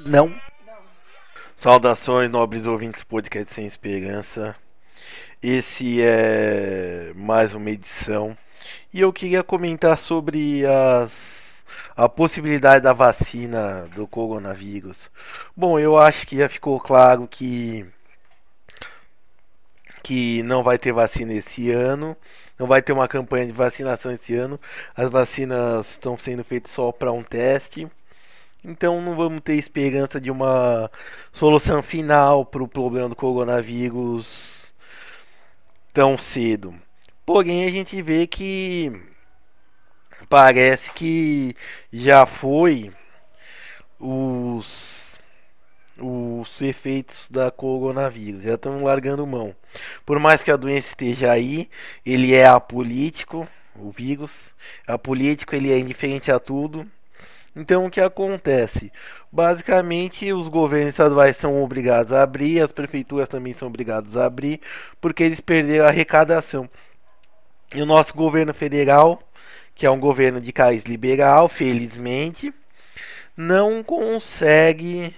Não. Saudações, nobres ouvintes do Podcast Sem Esperança. Esse é mais uma edição. E eu queria comentar sobre a possibilidade da vacina do coronavírus. Bom, eu acho que já ficou claro que não vai ter vacina esse ano. Não vai ter uma campanha de vacinação esse ano. As vacinas estão sendo feitas só para um teste. Então não vamos ter esperança de uma solução final para o problema do coronavírus tão cedo. Porém, a gente vê que parece que já foi os efeitos da coronavírus, já estão largando mão. Por mais que a doença esteja aí, ele é apolítico, o vírus, apolítico, ele é indiferente a tudo. Então o que acontece? Basicamente os governos estaduais são obrigados a abrir, as prefeituras também são obrigadas a abrir, porque eles perderam a arrecadação. E o nosso governo federal, que é um governo de cariz liberal, felizmente, não consegue,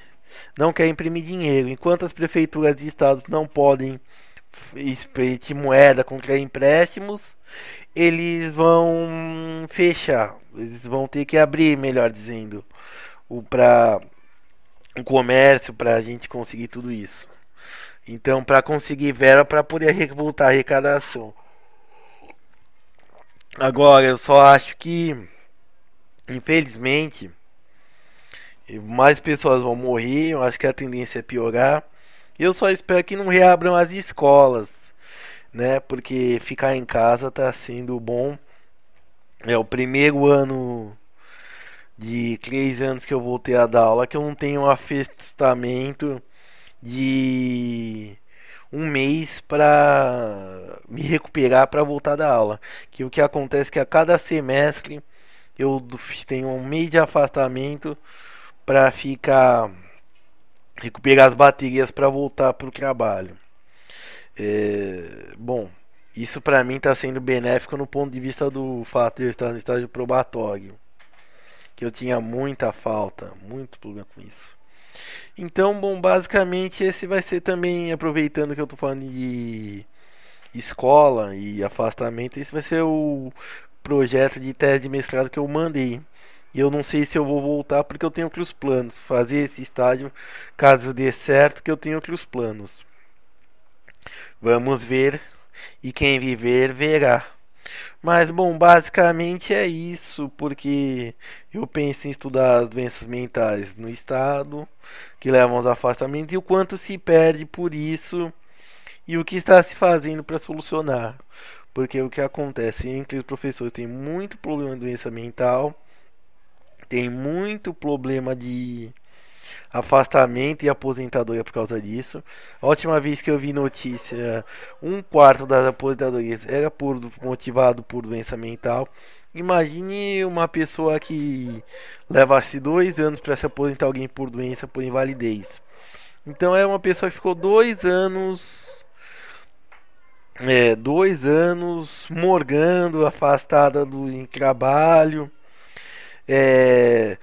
não quer imprimir dinheiro. Enquanto as prefeituras de estados não podem emitir moeda, contrair empréstimos, eles vão fechar, eles vão ter que abrir, melhor dizendo, para o comércio, para a gente conseguir tudo isso. Então, para conseguir verba para poder voltar a arrecadação. Agora, eu só acho que, infelizmente, mais pessoas vão morrer. Eu acho que a tendência é piorar. Eu só espero que não reabram as escolas, né? Porque ficar em casa tá sendo bom. É o primeiro ano de 3 anos que eu voltei a dar aula que eu não tenho um afastamento de um mês para me recuperar para voltar a dar aula. Que o que acontece é que a cada semestre eu tenho um mês de afastamento para ficar recuperar as baterias para voltar para o trabalho. Bom, isso para mim está sendo benéfico no ponto de vista do fato de eu estar no estágio probatório, que eu tinha muita falta, muito problema com isso. Então, bom, basicamente esse vai ser também, aproveitando que eu estou falando de escola e afastamento, esse vai ser o projeto de tese de mestrado que eu mandei. E eu não sei se eu vou voltar porque eu tenho outros planos. Fazer esse estágio, caso dê certo, que eu tenho outros planos. Vamos ver. E quem viver, verá. Mas, bom, basicamente é isso. Porque eu penso em estudar as doenças mentais no estado, que levam aos afastamentos, e o quanto se perde por isso. E o que está se fazendo para solucionar. Porque o que acontece entre os professores tem muito problema de doença mental. Tem muito problema de afastamento e aposentadoria por causa disso. A última vez que eu vi notícia, um quarto das aposentadorias era motivado por doença mental. Imagine uma pessoa que levasse 2 anos para se aposentar, alguém por doença, por invalidez. Então é uma pessoa que ficou 2 anos morgando, afastada do trabalho, é,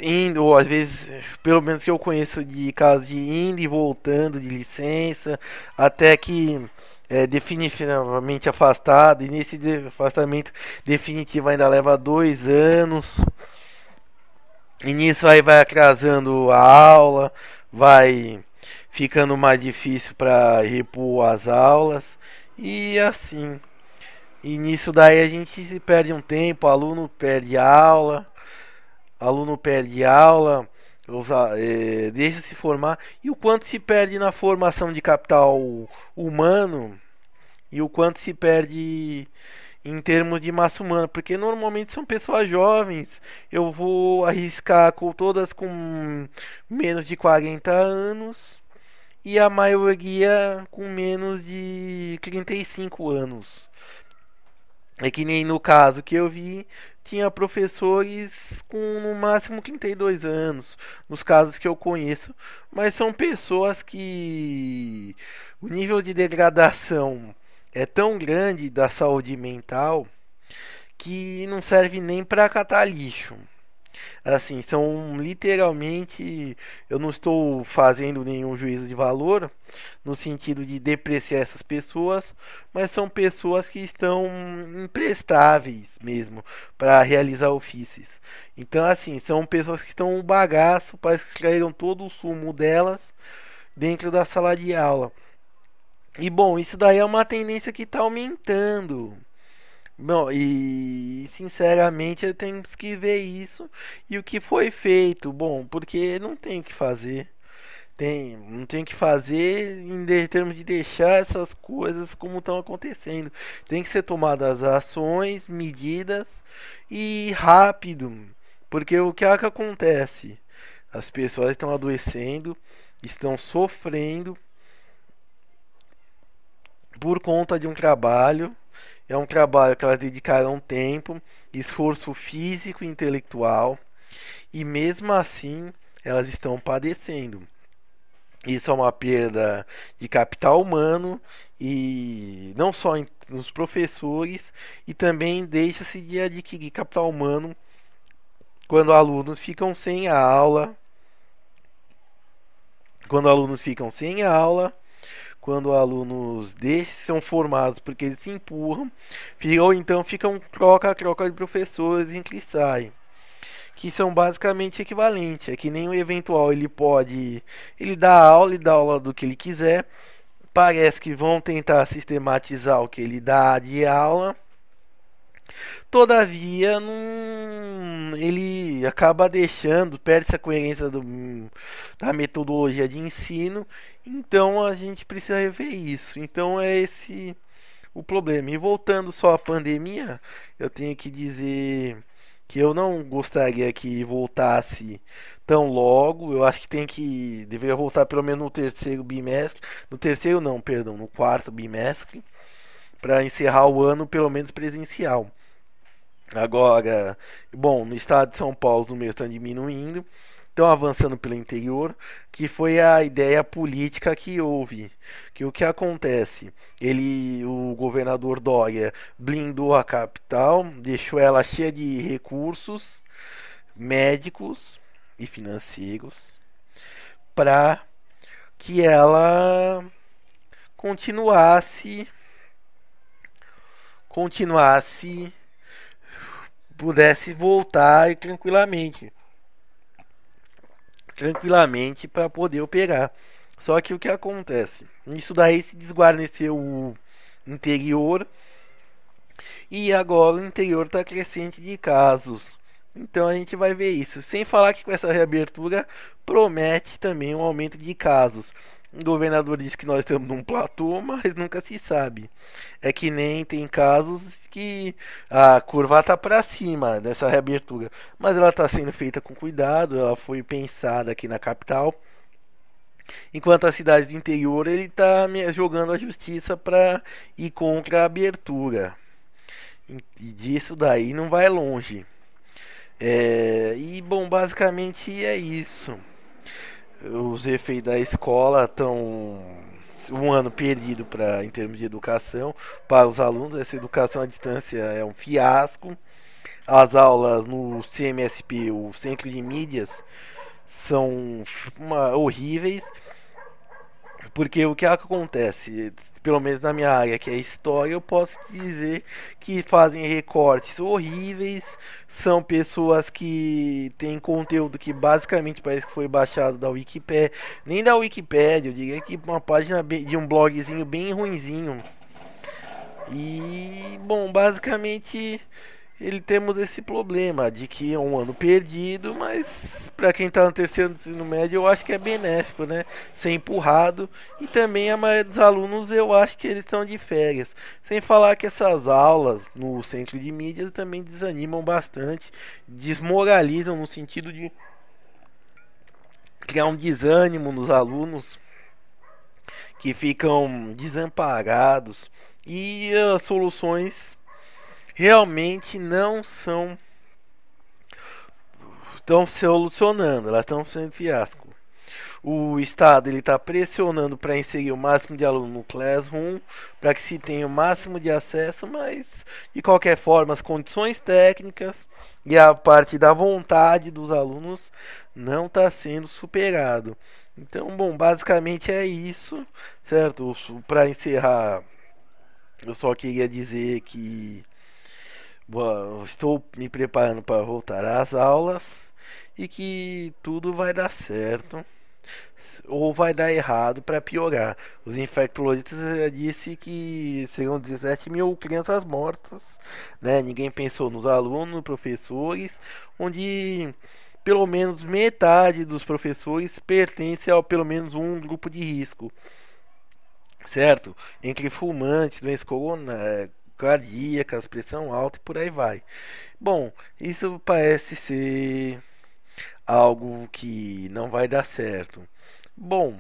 indo, ou às vezes, pelo menos que eu conheço de casos de indo e voltando de licença, até que definitivamente afastado, e nesse afastamento definitivo ainda leva 2 anos, e nisso aí vai atrasando a aula, vai ficando mais difícil para repor as aulas, e assim. E nisso daí a gente se perde um tempo, aluno perde aula, deixa se formar, e o quanto se perde na formação de capital humano e o quanto se perde em termos de massa humana, porque normalmente são pessoas jovens. Eu vou arriscar com todas com menos de 40 anos e a maioria com menos de 35 anos. É que nem no caso que eu vi, tinha professores com no máximo 32 anos, nos casos que eu conheço, mas são pessoas que o nível de degradação é tão grande da saúde mental que não serve nem para catar lixo. Assim, são literalmente, eu não estou fazendo nenhum juízo de valor no sentido de depreciar essas pessoas, mas são pessoas que estão imprestáveis mesmo para realizar ofícios. Então, assim, são pessoas que estão um bagaço, parece que extraíram todo o sumo delas dentro da sala de aula. E bom, isso daí é uma tendência que está aumentando. Bom, e sinceramente temos que ver isso e o que foi feito. Bom, porque não tem o que fazer. Não tem o que fazer termos de deixar essas coisas como estão acontecendo. Tem que ser tomadas ações, medidas e rápido. Porque o que é que acontece? As pessoas estão adoecendo, estão sofrendo por conta de um trabalho. É um trabalho que elas dedicaram tempo, esforço físico e intelectual, e mesmo assim elas estão padecendo. Isso é uma perda de capital humano e não só nos professores, e também deixa-se de adquirir capital humano quando alunos ficam sem a aula, quando alunos ficam sem aula, quando alunos desses são formados porque eles se empurram, ou então ficam troca-troca de professores entre si saem, que são basicamente equivalentes. É que nem o eventual ele dá aula do que ele quiser, parece que vão tentar sistematizar o que ele dá de aula. Todavia, não, ele acaba deixando, perde-se a coerência da metodologia de ensino, então a gente precisa rever isso. Então é esse o problema. E voltando só à pandemia, eu tenho que dizer que eu não gostaria que voltasse tão logo. Eu acho que deveria voltar pelo menos no terceiro bimestre, no terceiro não, perdão, no quarto bimestre, para encerrar o ano pelo menos presencial. Agora, bom, no estado de São Paulo os números estão diminuindo, estão avançando pelo interior, que foi a ideia política que houve. Que o que acontece? O governador Dória blindou a capital, deixou ela cheia de recursos médicos e financeiros para que ela continuasse continuasse pudesse voltar tranquilamente para poder operar. Só que o que acontece? Isso daí se desguarneceu o interior e agora o interior está crescente de casos. Então a gente vai ver isso. Sem falar que com essa reabertura promete também um aumento de casos. O governador disse que nós estamos num platô, mas nunca se sabe. É que nem tem casos que a curva está para cima dessa reabertura, mas ela está sendo feita com cuidado, ela foi pensada aqui na capital. Enquanto as cidades do interior ele está jogando a justiça para ir contra a abertura. E disso daí não vai longe. E bom, basicamente é isso. Os efeitos da escola estão um ano perdido em termos de educação para os alunos. Essa educação à distância é um fiasco. As aulas no CMSP, o Centro de Mídias, são horríveis. Porque o que acontece, pelo menos na minha área, que é história, eu posso dizer que fazem recortes horríveis, são pessoas que têm conteúdo que basicamente parece que foi baixado da Wikipédia, nem da Wikipédia, eu diria que uma página de um blogzinho bem ruinzinho. E, bom, basicamente ele temos esse problema de que é um ano perdido, mas para quem está no terceiro ensino médio eu acho que é benéfico, né? Ser empurrado, e também a maioria dos alunos eu acho que eles estão de férias. Sem falar que essas aulas no centro de mídias também desanimam bastante, desmoralizam no sentido de criar um desânimo nos alunos que ficam desamparados, e as soluções realmente não estão solucionando, elas estão sendo fiasco. O Estado ele está pressionando para inserir o máximo de aluno no Classroom, para que se tenha o máximo de acesso, mas de qualquer forma as condições técnicas e a parte da vontade dos alunos não está sendo superado. Então, bom, basicamente é isso, certo? Para encerrar, eu só queria dizer que estou me preparando para voltar às aulas e que tudo vai dar certo ou vai dar errado para piorar. Os infectologistas já disse que serão 17 mil crianças mortas, né? Ninguém pensou nos alunos, professores, onde pelo menos metade dos professores pertence a pelo menos um grupo de risco, certo? Entre fumantes, doenças cardíacas, pressão alta e por aí vai. Bom, isso parece ser algo que não vai dar certo. Bom,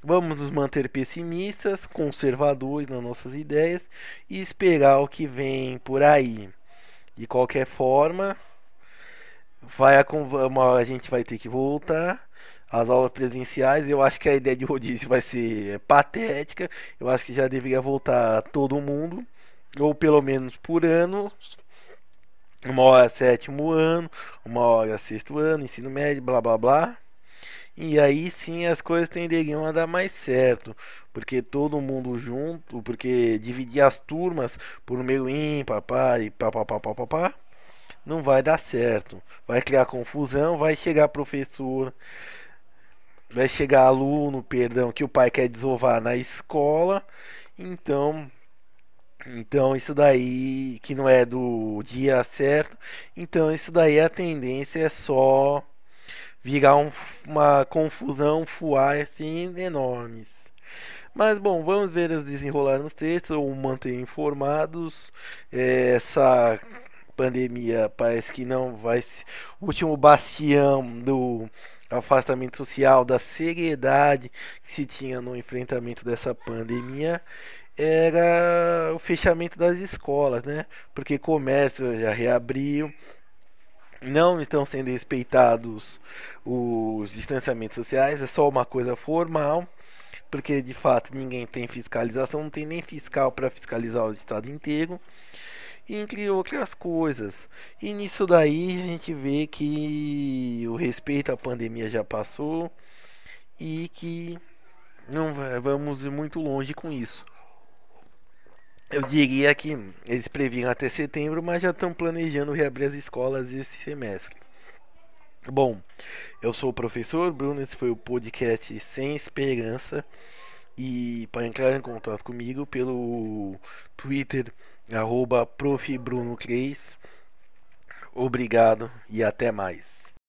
vamos nos manter pessimistas, conservadores nas nossas ideias e esperar o que vem por aí. De qualquer forma, uma hora a gente vai ter que voltar às aulas presenciais. Eu acho que a ideia de rodízio vai ser patética. Eu acho que já deveria voltar todo mundo, ou pelo menos por ano. Uma hora sétimo ano, uma hora sexto ano, ensino médio, blá blá blá. E aí sim as coisas tenderiam a dar mais certo, porque todo mundo junto, porque dividir as turmas por número ímpar, par e pá, não vai dar certo. Vai criar confusão, vai chegar professor, vai chegar aluno, perdão, que o pai quer desovar na escola. Então, então isso daí que não é do dia certo. Então isso daí a tendência é só virar uma confusão, fuar assim enormes. Mas bom, vamos ver os desenrolar nos textos ou manter informados. Essa pandemia parece que não vai ser o último bastião do afastamento social, da seriedade que se tinha no enfrentamento dessa pandemia era o fechamento das escolas, né? Porque comércio já reabriu, não estão sendo respeitados os distanciamentos sociais, é só uma coisa formal, porque de fato ninguém tem fiscalização, não tem nem fiscal para fiscalizar o estado inteiro, entre outras coisas. E nisso daí a gente vê que o respeito à pandemia já passou e que não vamos ir muito longe com isso. Eu diria que eles previam até setembro, mas já estão planejando reabrir as escolas esse semestre. Bom, eu sou o professor Bruno, esse foi o podcast Sem Esperança. E para entrar em contato comigo pelo Twitter, @profbruno3. Obrigado e até mais.